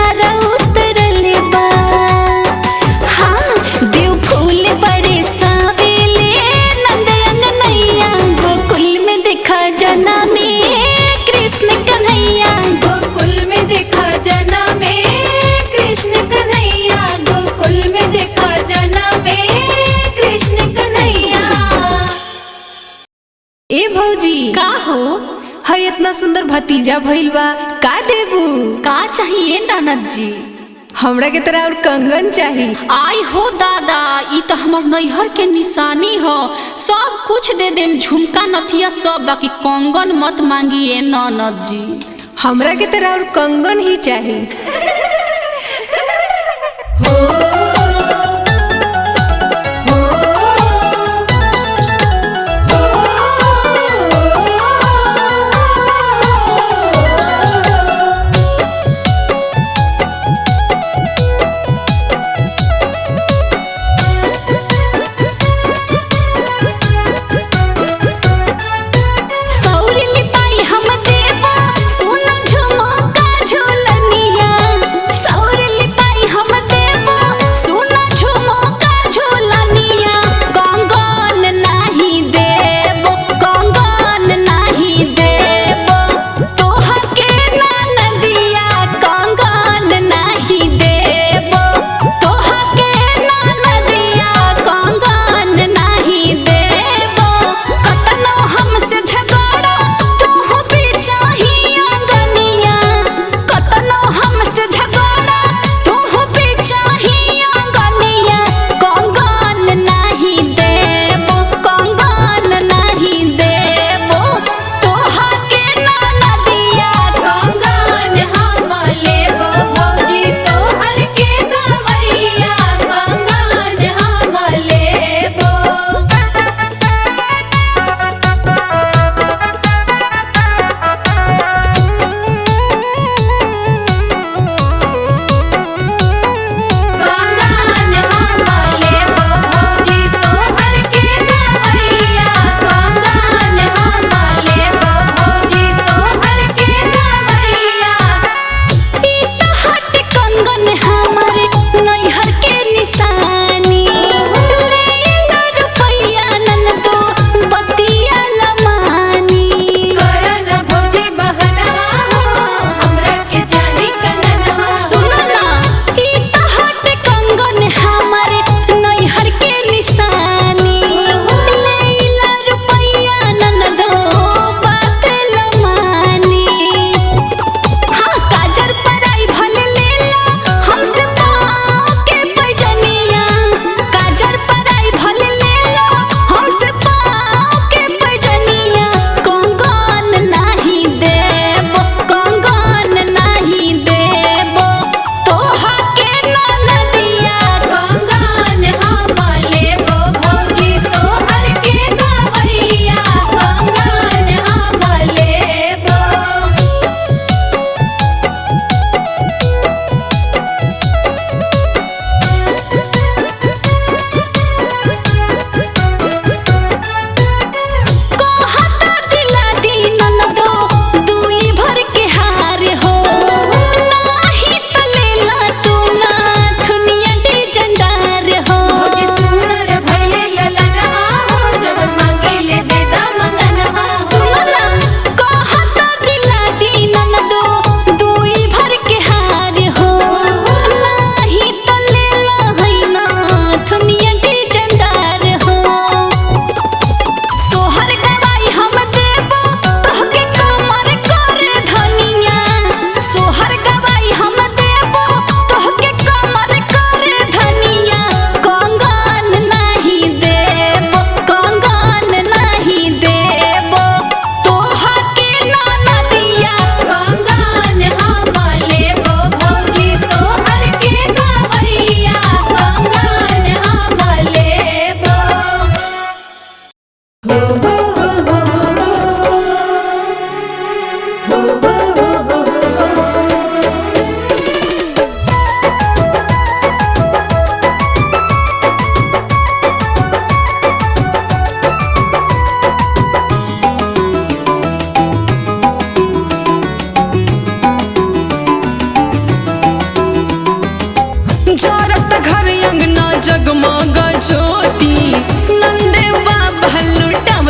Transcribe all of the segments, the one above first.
फुहारा उतरल बा। हाँ देव फूल बरसावेले नंद अंगनैया, गोकुल में देखा जनमे कृष्ण कन्हैया। गोकुल में देखा जनमे कृष्ण कन्हैया, गोकुल में देखा जनमे कृष्ण कन्हैया। ए भौजी का हो? है इतना सुंदर भतीजा भइल बा, का देबू? का चाहिए ननद जी? हमरा के तरह और कंगन चाहिए। आई हो दादा, ई तो हमार नैहर के निशानी हो। सब कुछ दे देम, झुमका नथिया सब, बाकी कंगन मत मांगिए ननद जी। हमरा के तरह और कंगन ही चाहिए। झुमका झोलनिया, सौर लिपाई हम देबो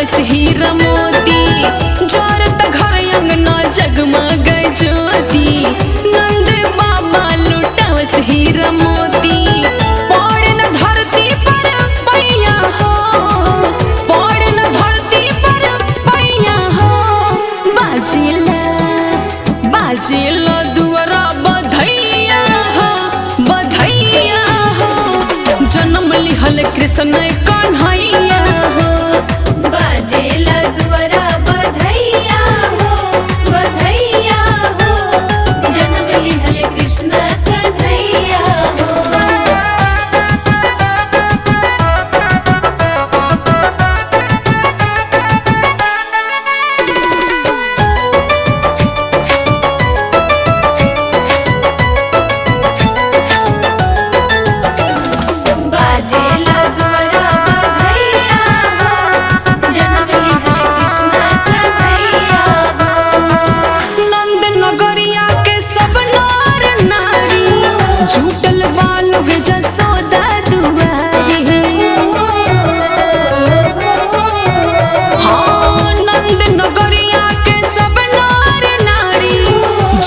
लुटावस हीरा मोती जोरत घर अंगना जगमग ज्योति नंद बाबा लुटावस हीरा मोती पौड़ न धरती पर पैया हो पौड़ न धरती पर पैया हो बाजिला दुआरा बधैया हो जन्म लिहल कृष्ण कन्हैया हो बाजेला दुआरा बधैया हो जन्म लिहल कृष्ण कन्हैया हो। बाजेला दुआरा बधैया हो जन्म लिहल कृष्ण कन्हैया हो। नंद नगरिया के सब नर नारी झूठल बालोग जसोदा दुआरी हाँ नंद नगरिया के सब नर नारी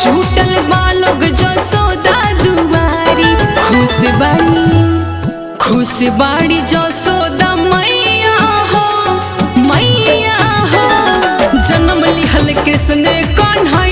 झूठल बालोग जसोदा दुआरी खुश बाड़ी जसोदा मैया हो जन्म लिहल कृष्ण कन्हैया